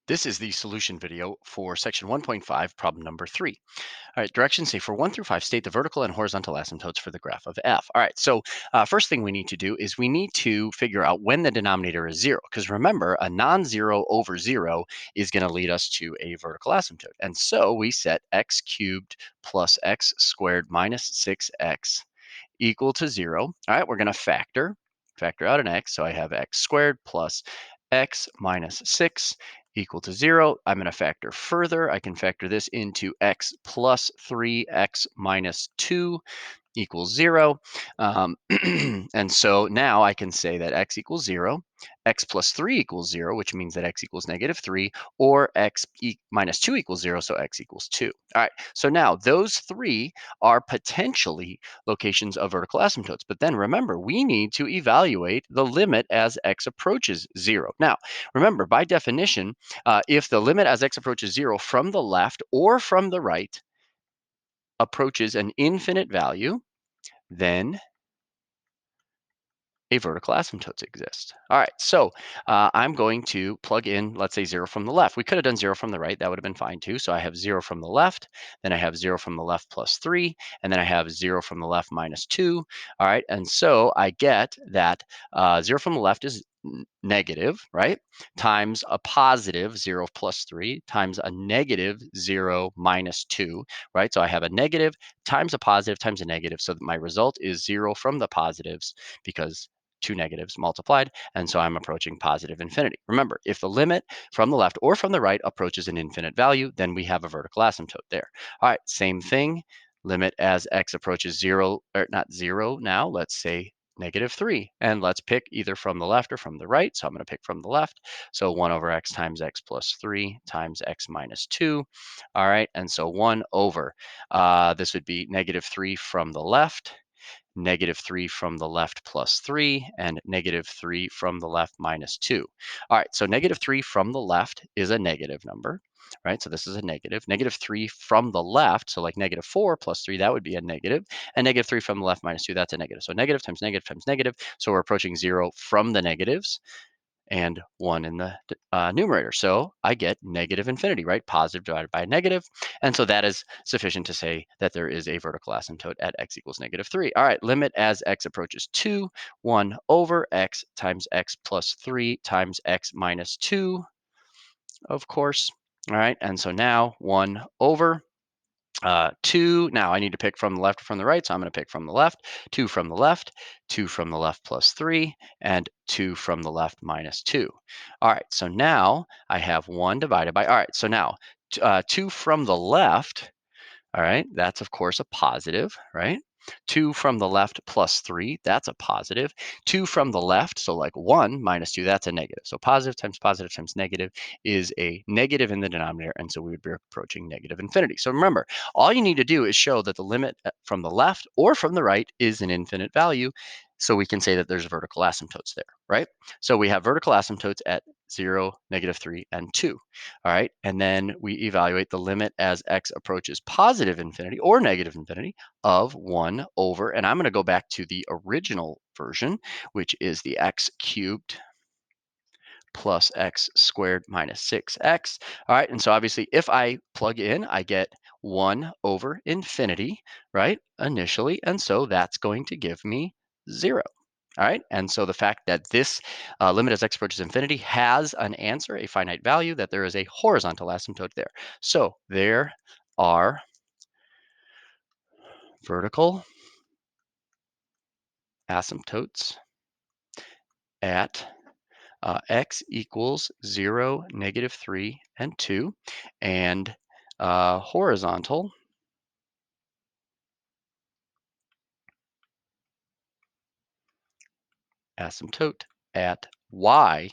This is the solution video for section 1.5, problem number 3. All right, directions say for 1 through 5, state the vertical and horizontal asymptotes for the graph of f. All right, so first thing we need to do is we need to figure out when the denominator is 0, because remember, a non-zero over 0 is going to lead us to a vertical asymptote. And so we set x cubed plus x squared minus 6x equal to 0. All right, we're going to factor out an x. So I have x squared plus x minus 6 equal to 0. I'm going to factor further. I can factor this into x plus 3x minus 2 equals 0. And so now I can say that x equals 0, x plus 3 equals 0, which means that x equals negative 3, or minus 2 equals 0, so x equals 2. All right, so now those three are potentially locations of vertical asymptotes. But then remember, we need to evaluate the limit as x approaches 0. Now, remember, by definition, if the limit as x approaches 0 from the left or from the right approaches an infinite value, then a vertical asymptote exists. All right, so I'm going to plug in, let's say 0 from the left. We could have done 0 from the right. That would have been fine too. So I have 0 from the left, then I have 0 from the left plus 3, and then I have 0 from the left minus 2. All right, and so I get that 0 from the left is negative, right? Times a positive 0 plus 3 times a negative 0 minus 2, right? So I have a negative times a positive times a negative. So my result is 0 from the positives because two negatives multiplied, and so I'm approaching positive infinity. Remember, if the limit from the left or from the right approaches an infinite value, then we have a vertical asymptote there. All right, same thing. Limit as x approaches 0, or not 0 now, let's say negative 3. And let's pick either from the left or from the right. So I'm going to pick from the left. So 1 over x times x plus 3 times x minus 2. All right, and so 1 over, this would be negative 3 from the left, negative 3 from the left plus 3, and negative 3 from the left minus 2. All right, so negative 3 from the left is a negative number, right? So this is a negative. Negative 3 from the left, so like negative 4 plus 3, that would be a negative. And negative 3 from the left minus 2, that's a negative. So negative times negative times negative. So we're approaching 0 from the negatives and 1 in the numerator. So I get negative infinity, right? Positive divided by a negative. And so that is sufficient to say that there is a vertical asymptote at x equals negative 3. All right, limit as x approaches 2, 1 over x times x plus 3 times x minus 2, of course. All right, and so now 1 over 2. Now I need to pick from the left or from the right, so I'm going to pick from the left. 2 from the left, 2 from the left plus 3, and 2 from the left minus 2. All right, so now I have 1 divided by, all right, so now 2 from the left, all right, that's of course a positive, right? 2 from the left plus 3, that's a positive. 2 from the left, so like 1 minus 2, that's a negative. So positive times negative is a negative in the denominator, and so we would be approaching negative infinity. So remember, all you need to do is show that the limit from the left or from the right is an infinite value, so we can say that there's vertical asymptotes there, right? So we have vertical asymptotes at 0, negative 3, and 2. All right, and then we evaluate the limit as x approaches positive infinity or negative infinity of 1 over, and I'm going to go back to the original version, which is the x cubed plus x squared minus 6x. All right, and so obviously if I plug in, I get 1 over infinity, right, initially, and so that's going to give me 0. All right, and so the fact that this limit as x approaches infinity has an answer, a finite value, that there is a horizontal asymptote there. So there are vertical asymptotes at x equals 0, negative 3, and 2, and horizontal asymptote at y